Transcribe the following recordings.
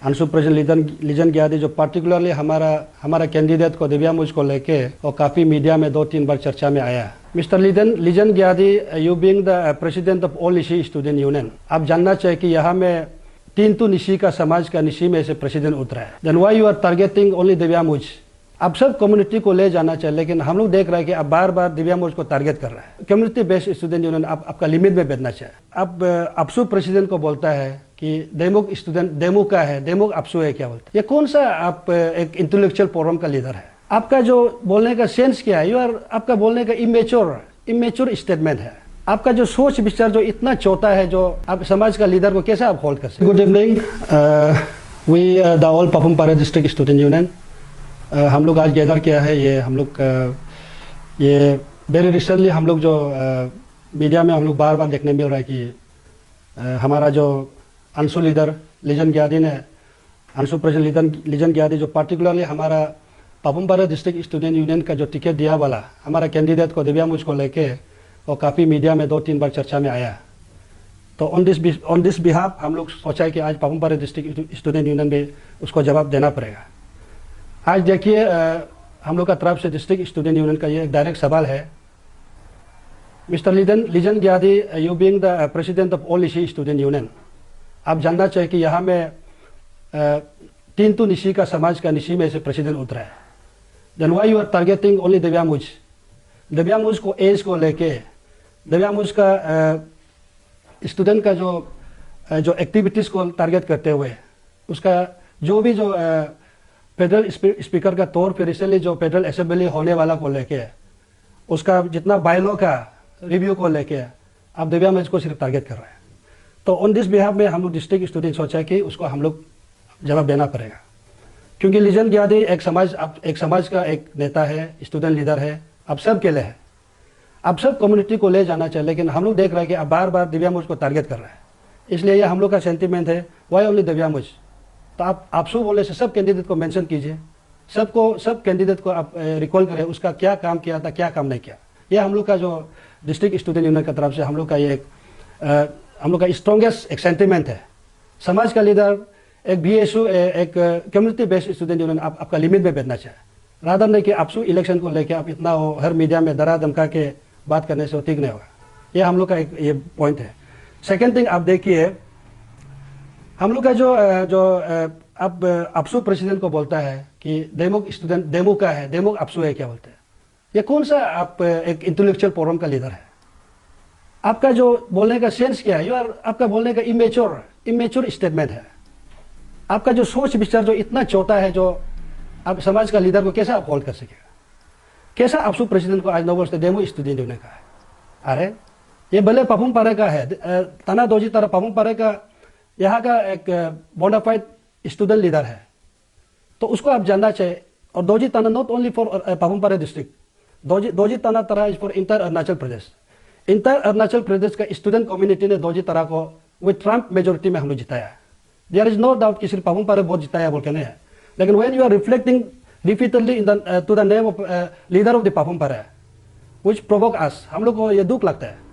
Anshu president legion गियादी जो particularly हमारा candidate को दिव्यांग को लेके और काफ़ी मीडिया में 2-3 बार चर्चा में आया। Mister Lijan Giyadi, you being the president of all Nishi student union, आप जानना चाहिए कि यहाँ में 3 तो निशी का समाज का निशी में से प्रेसिडेंट उतरा है। Then why you are targeting only divyang? आप सब कम्युनिटी को ले जाना चाहिए, लेकिन हम लोग देख रहे हैं कि आप बार बार दिव्यांग को टारगेट कर रहा है। कम्युनिटी बेस्ड स्टूडेंट यूनियन आपका लिमिट में बैठना चाहिए। अब अपसू प्रेसिडेंट को बोलता है कि देमुक स्टूडेंट देमुक का है, देमुक अपसू है, क्या बोलते? ये कौन सा आप एक इंटेलेक्चुअल फोरम का लीडर है? आपका जो बोलने का सेंस क्या है? आपका बोलने का इमेच्योर स्टेटमेंट है। आपका जो सोच विचार जो इतना छोटा है, जो आप समाज का लीडर को कैसे आप होल्ड कर सकते? Good evening, we the all Papum Pare district student union, हम लोग आज गैदर किया है। ये हम लोग ये वेरी रिसेंटली हम लोग जो मीडिया में हम लोग बार बार देखने मिल रहा है कि हमारा जो अंशु लीडर लीजन गियादी ने, अंशु प्रेसिडेंट लीजन गियादी जो पार्टिकुलरली हमारा Papum Pare district student union का जो टिकट दिया वाला हमारा कैंडिडेट को दिव्यांग को लेके और काफ़ी मीडिया में 2-3 बार चर्चा में आया। तो ऑन दिस बिहाफ हम लोग सोचा है कि आज Papum Pare district student union में उसको जवाब देना पड़ेगा। आज देखिए, हम लोग का तरफ से डिस्ट्रिक्ट स्टूडेंट यूनियन का ये एक डायरेक्ट सवाल है। Mister Lijan Giyadi, you being the president of all Nishi student union, आप जानना चाहिए कि यहाँ में 3 तो निशी का समाज का निशी में से प्रेसिडेंट उतरा है। Then why you are targeting only divyang? दिव्यांग को एज को लेके, दिव्यांग का स्टूडेंट का जो एक्टिविटीज़ को टारगेट करते हुए उसका जो भी जो फेडरल स्पीकर का तौर पर रिसेंटली जो फेडरल असेंबली होने वाला को लेके उसका जितना बायलॉ का रिव्यू को लेके आप दिव्यांग को सिर्फ टारगेट कर रहे हैं। तो ऑन दिस बिहाफ में हम लोग डिस्ट्रिक्ट स्टूडेंट सोचा कि उसको हम लोग जवाब देना पड़ेगा, क्योंकि लीजन गियादी एक समाज का एक नेता है, स्टूडेंट लीडर है, आप सब के लिए है। आप सब कम्युनिटी को ले जाना चाहिए, लेकिन हम लोग देख रहे हैं कि आप बार बार दिव्यांग को टारगेट कर रहे हैं। इसलिए ये हम लोग का सेंटीमेंट है, वाई ओनली दिव्यांग? तो आप सो बोले से सब कैंडिडेट को मेंशन कीजिए, सब कैंडिडेट को आप रिकॉल करें, उसका क्या काम किया था, क्या काम नहीं किया। ये हम लोग का जो डिस्ट्रिक्ट स्टूडेंट यूनियन की तरफ से हम लोग का ये हम लोग का स्ट्रॉन्गेस्ट एक सेंटीमेंट है। समाज का लीडर, एक BSU, एक कम्युनिटी बेस्ड स्टूडेंट यूनियन आपका लिमिट में बैठना चाहिए, रादर नहीं कि आपसू इलेक्शन को लेकर आप इतना हर मीडिया में डरा धमका के बात करने से ठीक नहीं होगा। ये हम लोग का एक ये पॉइंट है। सेकेंड थिंग, आप देखिए हम लोग का जो अब अपसू प्रेसिडेंट को बोलता है कि देमुक स्टूडेंट देमुक का है, देमुक अपसू है, क्या बोलते हैं? ये कौन सा आप एक इंटेलेक्चुअल फोरम का लीडर है? आपका जो बोलने का सेंस क्या है? आपका बोलने का इमेच्योर स्टेटमेंट है। आपका जो सोच विचार जो इतना छोटा है, जो आप समाज का लीडर को कैसे आप होल्ड कर सकेगा? कैसा अपसू प्रेसिडेंट को आज नोबल से देमुक स्टूडेंट होने का है? अरे ये भले पापुम पारे का है, ताना दोजी तरह पापुम पारे का यहाँ का एक बोनाफाइड स्टूडेंट लीडर है, तो उसको आप जानना चाहिए। और दोजी ताना not only for Papum Pare district, Doji Tana तरह is for inter Arunachal Pradesh. Inter Arunachal Pradesh का स्टूडेंट कम्युनिटी ने दोजी तरह को विद ट्रम्प मेजोरिटी में हम लोग जिताया। देयर इज नो डाउट कि सिर्फ पापुम पारे बहुत जिताया बोल के नहीं है, लेकिन when you are reflecting repeatedly to the name of leader of the Papum Pare which provoke अस, हम लोग को ये दुख लगता है।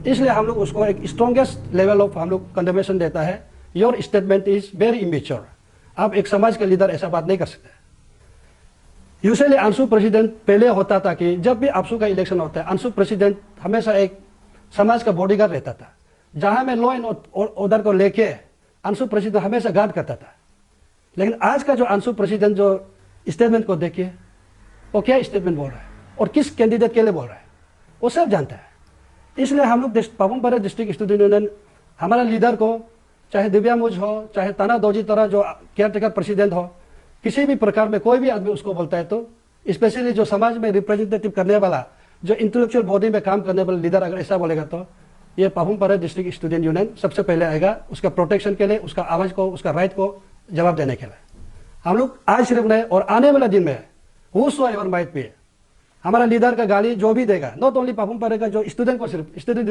इसलिए हम लोग उसको एक स्ट्रॉन्गेस्ट लेवल ऑफ हम लोग कंडेमेशन देता है। Your statement is very immature. आप एक समाज के लीडर ऐसा बात नहीं कर सकते। यूजुअली अंशु प्रेसिडेंट पहले होता था कि जब भी अपसू का इलेक्शन होता है, अंशु प्रेसिडेंट हमेशा एक समाज का बॉडीगार्ड रहता था, जहां में लॉ एंड ऑर्डर को लेके अंशु प्रेसिडेंट हमेशा गार्ड करता था। लेकिन आज का जो अंशु प्रेसिडेंट जो स्टेटमेंट को देखिए, वो क्या स्टेटमेंट बोल रहा है और किस कैंडिडेट के लिए बोल रहा है, वो सब जानता है। इसलिए हम लोग Papum Pare district student union हमारा लीडर को, चाहे दिव्यांग हो, चाहे ताना दोजी तरह जो केयर टेकर प्रेसिडेंट हो, किसी भी प्रकार में कोई भी आदमी उसको बोलता है, तो स्पेशली जो समाज में रिप्रेजेंटेटिव करने वाला, जो इंटेलेक्चुअल बॉडी में काम करने वाला लीडर अगर ऐसा बोलेगा, तो ये Papum Pare district student union सबसे पहले आएगा उसका प्रोटेक्शन के लिए, उसका आवाज को, उसका राइट को जवाब देने के लिए। हम लोग आज सिर्फ नहीं और आने वाला दिन में हुसोएवर माइट बी, हमारा लीडर का गाली जो भी देगा, नॉट ओनली पापुम पारे का जो स्टूडेंट को सिर्फ स्टूडेंट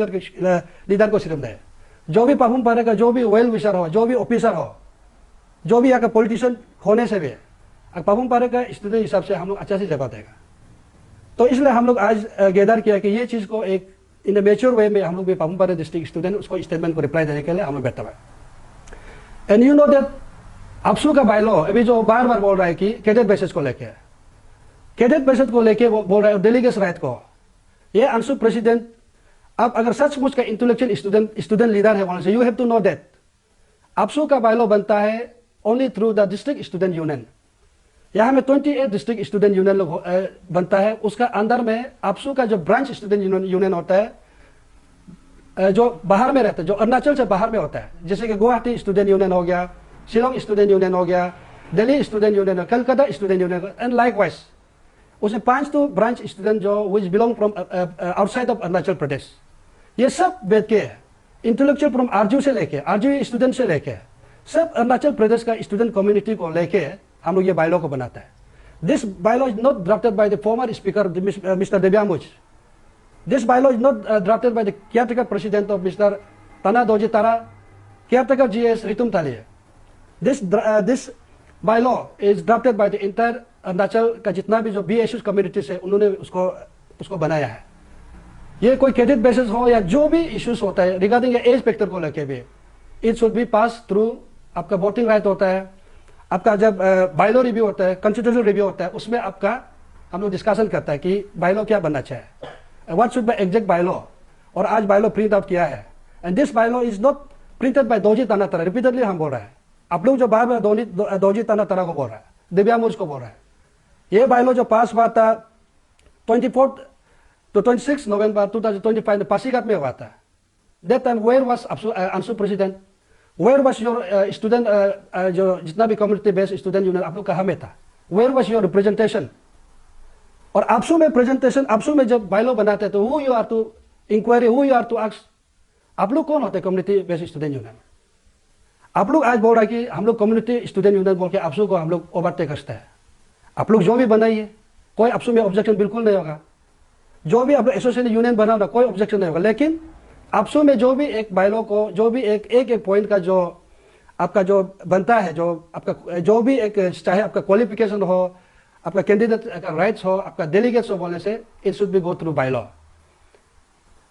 लीडर को सिर्फ नहीं, जो भी पापुम पारे का जो भी वेल विशर हो, जो भी ऑफिसर हो, जो भी यहाँ का पॉलिटिशियन होने से भी पापुम पारे का स्टूडेंट हिसाब से हम लोग अच्छा से जवाब देगा। तो इसलिए हम लोग आज गैदर किया कि ये चीज़ को एक इन ए मेच्योर वे में हम लोग भी पापुम पारे डिस्ट्रिक्ट स्टूडेंट उसको स्टेटमेंट को रिप्लाई देने के लिए हम लोग बैठा हुआ है। And you know that AAPSU का बायलॉ अभी जो बार बार बोल रहा है कि कैडेट बेसिस को लेके, कैडेट बेसिस को लेके वो बोल रहा है डेलीगेट्स राइट को, ये अंशु प्रेसिडेंट अब अगर सचमुच का इंटेलेक्चुअल स्टूडेंट लीडर है वहां से, you have to know that AAPSU का बायलॉ बनता है only through the district student union. यहाँ में 28 डिस्ट्रिक्ट स्टूडेंट यूनियन लोग बनता है, उसका अंदर में अफसू का जो ब्रांच स्टूडेंट यूनियन होता है जो बाहर में रहता है, जो अरुणाचल से बाहर में होता है, जैसे कि गुवाहाटी स्टूडेंट यूनियन हो गया, शिलोंग स्टूडेंट यूनियन हो गया, Delhi student union, Calcutta student union and likewise. उसमें 5 तो ब्रांच स्टूडेंट जो which belong from outside of Arunachal Pradesh, ये सब बैठ के इंटेलेक्चुअल फ्रॉम आरजू से लेके, आरजू स्टूडेंट से लेके सब अरुणाचल प्रदेश का स्टूडेंट कम्युनिटी को लेके हम लोग ये बायलॉ को बनाता है। This bylaw is not drafted by the former speaker mister Debyamuj, this bylaw is not drafted by the caretaker president of mister Tana Doji Tara, caretaker GS Ritum Taliya. This bylaw is drafted by the entire Arunachal का जितना भी जो BSU communities है उन्होंने उसको बनाया है। ये कोई क्रेडिट बेसिस हो या जो भी इश्यूज होता है रिगार्डिंग एज फैक्टर को लेके भी, it should be pass through, आपका वोटिंग राइट होता है, आपका जब बायलॉ रिव्यू होता है, कॉन्स्टिट्यूशनल रिव्यू होता है, उसमें आपका हम लोग डिस्कशन करता है कि बायलॉ क्या बनना चाहिए, what should be exact bylaw. और आज बायलॉ प्रिंट आउट किया है and this bylaw is not printed by doji ताना तारा, रिपीटेडली हम बोल रहे हैं, आप लोग जो बार बार दोजी ताना तारा को बोल रहा है, दिव्यामुज को बोल रहा है। ये बायलॉ जो पास हुआ था 24 to 26 नवंबर 2025 में पासीघाट में हुआ था। That time where was Anshu president, where was your student, जो जितना भी कम्युनिटी बेस्ड स्टूडेंट यूनियन आप लोग कहाँ में था, वेयर वाज योर रिप्रेजेंटेशन। और आपसू में प्रेजेंटेशन, आपसू में जब बायलॉ बनाते हैं तो who you are to inquiry, who you are to ask, आप लोग कौन होते हैं कम्युनिटी बेस्ड स्टूडेंट यूनियन। आप लोग आज बोल रहा है कि हम लोग कम्युनिटी स्टूडेंट यूनियन बोल के आपसू को हम लोग ओवरटेक करते हैं। आप लोग जो भी बनाइए, कोई आपसू में ऑब्जेक्शन बिल्कुल नहीं होगा, जो भी आप लोग एसोसिएशन यूनियन बनाना कोई ऑब्जेक्शन नहीं होगा, लेकिन आपसू में जो भी एक बायलॉ को, जो भी एक पॉइंट का जो आपका जो बनता है, जो आपका जो भी एक, चाहे आपका क्वालिफिकेशन हो, आपका कैंडिडेट का राइट्स हो, आपका डेलीगेट्स हो बोलने से, it should be go through bylaw.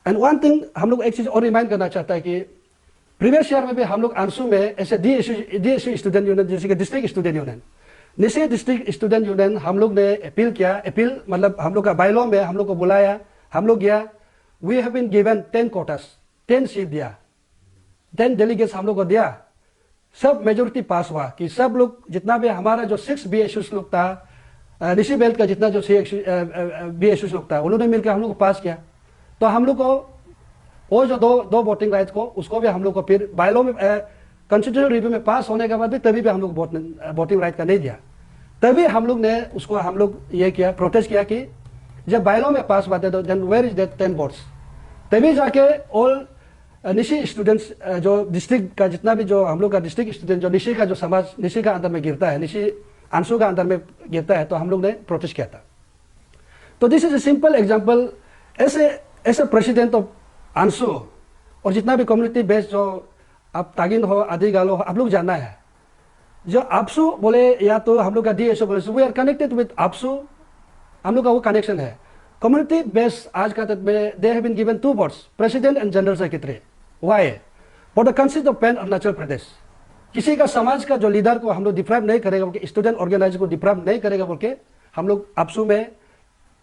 And one thing हम लोग एक चीज और रिमाइंड करना चाहता है कि प्रीवियस ईयर में भी हम लोग आंसू में ऐसे DSU स्टूडेंट यूनियन, जैसे कि डिस्ट्रिक्ट स्टूडेंट यूनियन, निश्चय डिस्ट्रिक्ट स्टूडेंट यूनियन हम लोग ने अपील किया, अपील मतलब हम लोग का बायलॉ में हम लोग को बुलाया, हम लोग गया, we have been given 10 quotas, 10 seat दिया, 10 डेलीगेट्स हम लोग को दिया, सब मेजोरिटी पास हुआ कि सब लोग जितना भी हमारा जो 6 BSUs लोग था, ऋषि बेल्ट का जितना जो BSUs लोग था, उन्होंने मिलकर हम लोग को पास किया। तो हम लोग को वो जो दो वोटिंग राइट्स को, उसको भी हम लोग को फिर बायलॉ में कॉन्स्टिट्यूशनल रिव्यू में पास होने के बाद भी तभी भी हम लोग वोटिंग राइट का नहीं दिया। तभी हम लोग ने उसको हम लोग ये किया, प्रोटेस्ट किया कि जब बायलॉ में पास हुआ तो then where is that 10 votes. तभी जाके ऑल निशी स्टूडेंट्स जो डिस्ट्रिक्ट का जितना भी जो हम लोग का डिस्ट्रिक्ट स्टूडेंट जो निशी का जो समाज निशी का अंदर में गिरता है, निशी अंशु का अंदर में गिरता है, तो हम लोग ने प्रोटेस्ट किया था। तो this is a simple example, ऐसे प्रेसिडेंट ऑफ अंशु और जितना भी कम्युनिटी बेस्ड जो आप तागिन हो, आदिगालो हो, आप लोग जानना है, जो आपसू बोले या तो हम लोग का DSU बोले, वी आर कनेक्टेड विद आपसू, हम लोग का वो कनेक्शन है। कम्युनिटी बेस्ड आज का तक में they have been given 2 votes, president and general secretary. Why? For the consist of pan Arunachal Pradesh. किसी का समाज का जो लीडर को हम लोग डिप्राइव नहीं करेगा बोल के, स्टूडेंट ऑर्गेनाइजर को डिप्राइव नहीं करेगा बोल के, हम लोग आपसू में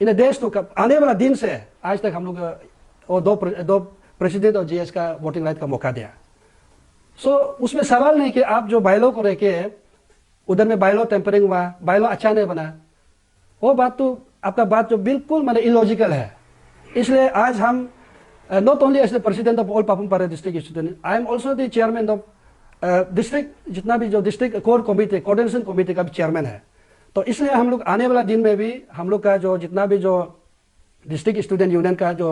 इन देश तो आने वाला दिन से आज तक हम लोग वो दो प्रेसिडेंट और GS का वोटिंग राइट का मौका दिया। सो उसमें सवाल नहीं कि आप जो बायलॉ को रह के उधर में बायलॉ टेम्परिंग हुआ, बायलॉ अच्छा नहीं बना, वो बात तो आपका बात जो बिल्कुल मतलब इलॉजिकल है। इसलिए आज हम not only as the president of all Papum Pare district student, I am also the chairman of district, जितना भी जो district core committee, coordination committee का भी चेयरमैन है। तो इसलिए हम लोग आने वाला दिन में भी हम लोग का जो जितना भी जो डिस्ट्रिक्ट स्टूडेंट यूनियन का जो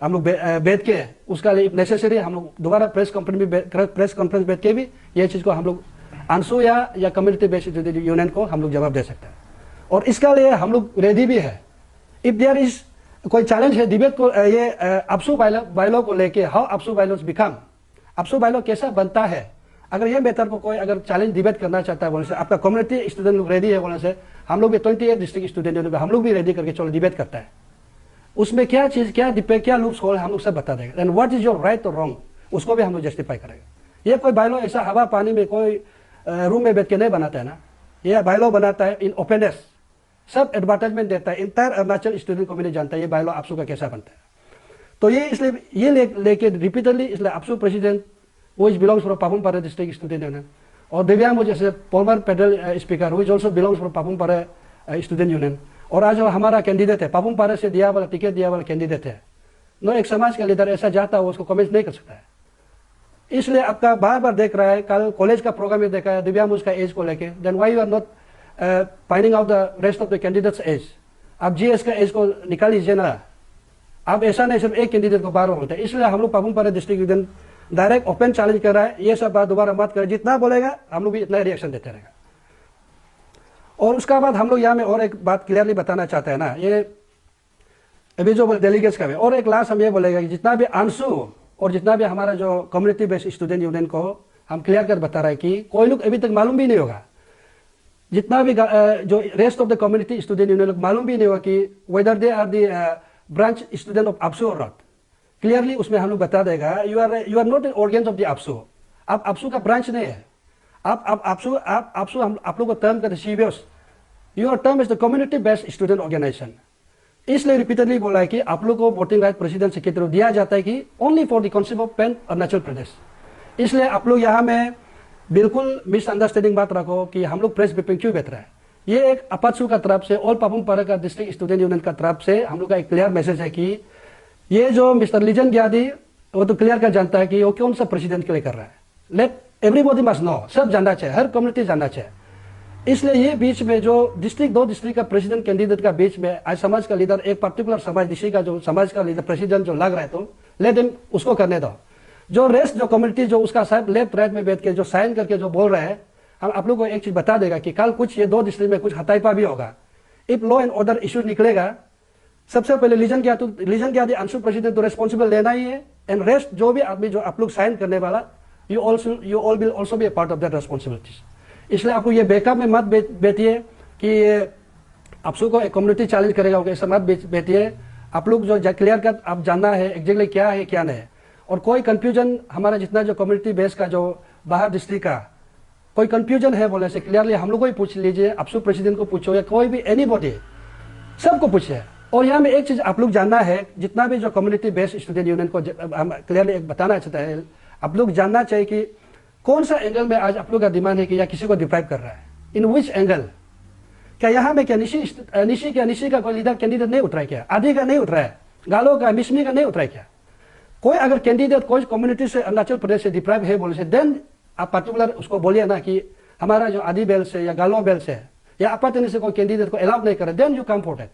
हम लोग बैठ के उसका नेसेसरी हम लोग दोबारा प्रेस कॉन्फ्रेंस बैठ के भी ये चीज को हम लोग अंशु या कम्युनिटी बेस्ड यूनियन को हम लोग जवाब दे सकते हैं। और इसका लिए हम लोग रेडी भी है। इफ देयर इज कोई चैलेंज है डिबेट को, ये आपसू बायलॉ को लेके, how AAPSU bylaws become, AAPSU bylaw कैसा बनता है, अगर ये मेथड को कोई अगर चैलेंज डिबेट करना चाहता है बोलने से, आपका कम्युनिटी स्टूडेंट लोग रेडी है बोलने से, हम लोग भी 28 डिस्ट्रिक्ट स्टूडेंट हम लोग भी रेडी करके चलो डिबेट करता है। उसमें क्या चीज, क्या लूप्स होल है, हम लोग सब बता देंगे। And what is your right और रॉन्ग, उसको भी हम लोग जस्टिफाई करेंगे। ये कोई बायलॉ ऐसा हवा पानी में कोई रूम में बैठ के नहीं बनाता है ना, ये बायलॉ बनाता है इन ओपननेस, सब एडवर्टाइजमेंट देता है, इंटायर अरुणाचल स्टूडेंट कम्युनिटी जानता है ये बायलॉ आपसू का कैसा बनता है। तो ये इसलिए ये लेके रिपीटेडली इसलिए आपसू प्रेसिडेंट वो is belongs from Papum Pare district student union, और दिव्यांग मुझे जैसे फॉर्मर फेडरल स्पीकर वो is also belongs from Papum Pare student union, और आज हमारा कैंडिडेट है पापुम पारे से दिया वाला टिकट दिया वाला कैंडिडेट है। नो एक समाज का लीडर ऐसा जाता है उसको कमेंट नहीं कर सकता है, इसलिए आपका बार बार देख रहा है, कल कॉलेज का प्रोग्राम में देखा है दिव्यांग उसका एज को लेके, then why you are not finding out the rest of the candidates age, आप जीएस का एज को निकाल लीजिए ना, आप ऐसा नहीं सिर्फ एक कैंडिडेट को बार बार होता है। इसलिए हम लोग Papum Pare district union direct open challenge कर रहा है, ये सब बात दोबारा मत करें, जितना बोलेगा हम लोग भी इतना रिएक्शन देते रहेगा। और उसका बाद हम लोग यहाँ में और एक बात क्लियरली बताना चाहते हैं ना, ये अभी जो डेलीगेट्स का भी और एक लास्ट हम ये बोलेगा कि जितना भी आंसू और जितना भी हमारा जो कम्युनिटी बेस्ड स्टूडेंट यूनियन को हम क्लियर कर बता रहे हैं कि कोई लोग अभी तक मालूम भी नहीं होगा, जितना भी जो rest of the community student union लोग मालूम भी नहीं होगा कि whether they are the branch student of APSU और नॉट। क्लियरली उसमें हम लोग बता देगा you are not an organs of the APSU, आप आपसू का ब्रांच नहीं है, आप आपसू आप लोग को टर्म करते CBS, your term is the community based student organisation. इसलिए रिपीटेडली बोला है कि आप लोग को वोटिंग राइट प्रेसिडेंट की तरफ दिया जाता है कि only for the concept of pan Arunachal Pradesh. इसलिए आप लोग यहाँ में बिल्कुल मिसअंडरस्टैंडिंग बात रखो कि हम लोग प्रेस ब्रीफिंग क्यों बेहतर है। ये एक अपात्सू का तरफ से और पापुम पारे का डिस्ट्रिक्ट स्टूडेंट यूनियन का तरफ से हम लोग का एक क्लियर मैसेज है कि ये जो मिस्टर लीजन ग्यादी वो तो क्लियर कर जानता है कि वो कौन सा प्रेसिडेंट के लिए कर रहा है। लेट एवरीबॉडी मस्ट नो, सब जानना चाहिए, हर कम्युनिटी जानना चाहिए। इसलिए ये बीच में जो डिस्ट्रिक्ट दो डिस्ट्रिक्ट का प्रेसिडेंट कैंडिडेट का बीच में आज समाज का लीडर एक पर्टिकुलर समाज डिस्ट्रिक्ट का जो समाज का लीडर प्रेसिडेंट जो लग रहा है तो लेट देम उसको करने दो। जो रेस्ट जो कम्युनिटी जो उसका साहब लेफ्ट राइट में बैठ के जो साइन करके जो बोल रहे हैं, हम आप लोग को एक चीज बता देगा कि कल कुछ ये दो डिस्ट्रिक्ट में कुछ हताईपा भी होगा, if law and order issue निकलेगा, सबसे पहले लीजन क्या अंशु प्रेसिडेंट तो रेस्पॉन्सिबल लेना ही है, एंड रेस्ट जो भी आदमी जो आप लोग साइन करने वाला you all will also be A part of that responsibilities. इसलिए आपको ये बैकअप में मत बैठिए कि आपसू को एक कम्युनिटी चैलेंज करेगा, ऐसा मत बैठिए। आप लोग जो क्लियर कट आप जानना है एग्जैक्टली क्या है क्या नहीं है, और कोई कंफ्यूजन हमारा जितना जो कम्युनिटी बेस का जो बाहर डिस्ट्रिक्ट का कोई कंफ्यूजन है बोले से क्लियरली हम लोग को ही पूछ लीजिए, आपसू प्रेसिडेंट को पूछो या कोई भी एनीबॉडी सबको पूछिए। और यहाँ में एक चीज आप लोग जानना है, जितना भी जो कम्युनिटी बेस्ड स्टूडेंट यूनियन को हम क्लियरली बताना चाहते हैं, आप लोग जानना चाहिए कि कौन सा एंगल में आज आप लोग का डिमांड है कि या किसी को डिप्राइव कर रहा है, इन विच एंगल। क्या यहाँ में क्या निशी का कोई लीडर कैंडिडेट नहीं उतरा है क्या, आदि का नहीं उतरा है, गालो का मिसमी का नहीं उतरा है क्या। कोई अगर कैंडिडेट कोई कम्युनिटी से अरुणाचल प्रदेश से डिप्राइव है बोले से देन आप पर्टिकुलर उसको बोलिए ना कि हमारा जो आदि बेल से या गालो बेल से या अपातनी से कोई कैंडिडेट को अलाउ नहीं करे, then you come for that.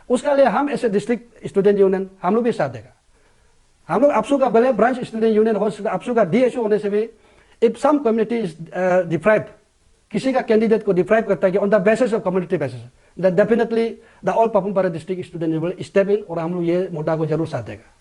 उसका लिए हम ऐसे डिस्ट्रिक्ट स्टूडेंट यूनियन हम लोग भी साथ देगा। हम लोग आपसू का भले ब्रांच स्टूडेंट यूनियन हो सकता, आपसू का डीएचओ होने से भी if some community is deprive, किसी का कैंडिडेट को डिप्राइव करता है कि on the basis of community basis, that definitely the all Papum Pare district student union step in, और हम लोग ये मुद्दा को जरूर साथ देगा।